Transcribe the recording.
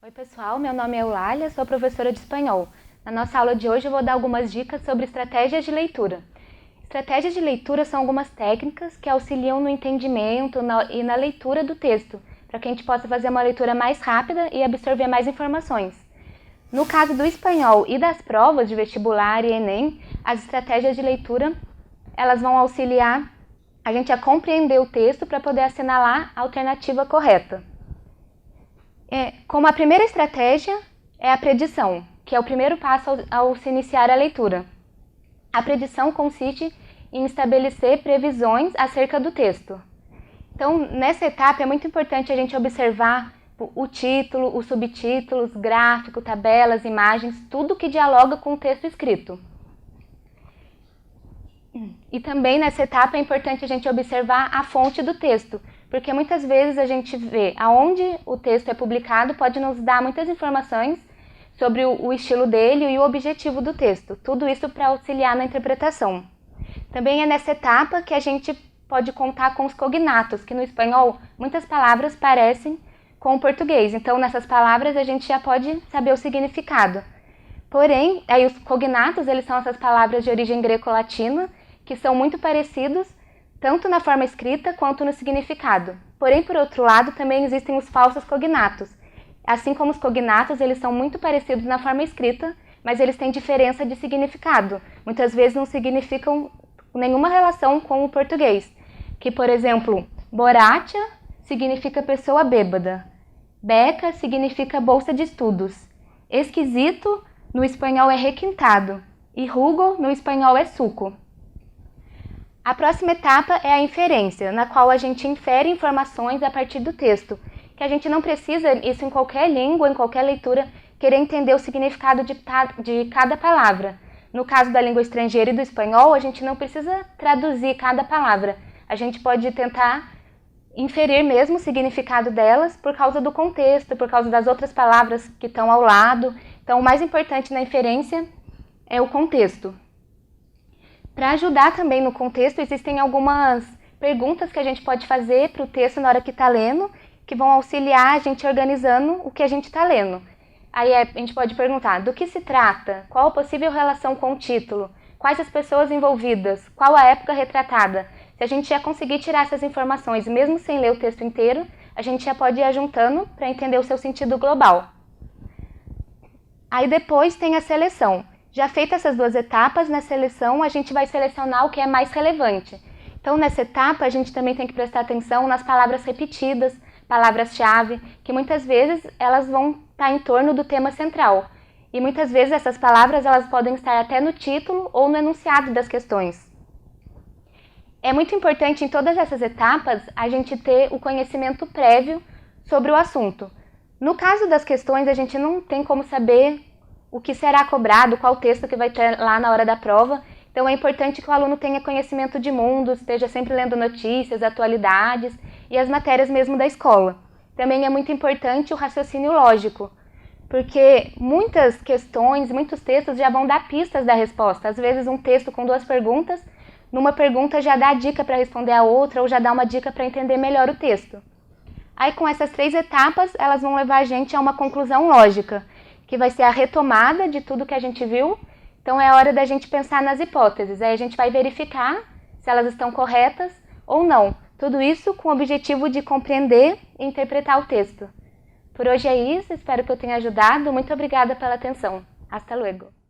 Oi pessoal, meu nome é Eulália, sou professora de espanhol. Na nossa aula de hoje eu vou dar algumas dicas sobre estratégias de leitura. Estratégias de leitura são algumas técnicas que auxiliam no entendimento e na leitura do texto, para que a gente possa fazer uma leitura mais rápida e absorver mais informações. No caso do espanhol e das provas de vestibular e Enem, as estratégias de leitura elas vão auxiliar a gente a compreender o texto para poder assinalar a alternativa correta. Como a primeira estratégia é a predição, que é o primeiro passo ao se iniciar a leitura. A predição consiste em estabelecer previsões acerca do texto. Então, nessa etapa é muito importante a gente observar o título, os subtítulos, gráfico, tabelas, imagens, tudo que dialoga com o texto escrito. E também nessa etapa é importante a gente observar a fonte do texto, porque muitas vezes a gente vê aonde o texto é publicado pode nos dar muitas informações sobre o estilo dele e o objetivo do texto, tudo isso para auxiliar na interpretação. Também é nessa etapa que a gente pode contar com os cognatos, que no espanhol muitas palavras parecem com o português, então nessas palavras a gente já pode saber o significado. Porém, aí os cognatos, eles são essas palavras de origem greco-latina, que são muito parecidos, tanto na forma escrita quanto no significado. Porém, por outro lado, também existem os falsos cognatos. Assim como os cognatos, eles são muito parecidos na forma escrita, mas eles têm diferença de significado. Muitas vezes não significam nenhuma relação com o português. Que, por exemplo, borracha significa pessoa bêbada. Beca significa bolsa de estudos. Esquisito, no espanhol é requintado. E jugo, no espanhol é suco. A próxima etapa é a inferência, na qual a gente infere informações a partir do texto, que a gente não precisa, isso em qualquer língua, em qualquer leitura, querer entender o significado de cada palavra. No caso da língua estrangeira e do espanhol, a gente não precisa traduzir cada palavra. A gente pode tentar inferir mesmo o significado delas por causa do contexto, por causa das outras palavras que estão ao lado. Então, o mais importante na inferência é o contexto. Para ajudar também no contexto, existem algumas perguntas que a gente pode fazer para o texto na hora que está lendo, que vão auxiliar a gente organizando o que a gente está lendo. Aí a gente pode perguntar do que se trata, qual a possível relação com o título, quais as pessoas envolvidas, qual a época retratada. Se a gente já conseguir tirar essas informações, mesmo sem ler o texto inteiro, a gente já pode ir ajuntando para entender o seu sentido global. Aí depois tem a seleção. Já feitas essas duas etapas, na seleção a gente vai selecionar o que é mais relevante. Então nessa etapa a gente também tem que prestar atenção nas palavras repetidas, palavras-chave, que muitas vezes elas vão estar em torno do tema central. E muitas vezes essas palavras elas podem estar até no título ou no enunciado das questões. É muito importante em todas essas etapas a gente ter o conhecimento prévio sobre o assunto. No caso das questões, a gente não tem como saber o que será cobrado, qual texto que vai ter lá na hora da prova. Então é importante que o aluno tenha conhecimento de mundo, esteja sempre lendo notícias, atualidades e as matérias mesmo da escola. Também é muito importante o raciocínio lógico, porque muitas questões, muitos textos já vão dar pistas da resposta. Às vezes um texto com duas perguntas, numa pergunta já dá a dica para responder a outra ou já dá uma dica para entender melhor o texto. Aí com essas três etapas, elas vão levar a gente a uma conclusão lógica, que vai ser a retomada de tudo que a gente viu. Então é hora da gente pensar nas hipóteses, aí a gente vai verificar se elas estão corretas ou não. Tudo isso com o objetivo de compreender e interpretar o texto. Por hoje é isso, espero que eu tenha ajudado. Muito obrigada pela atenção. Hasta luego!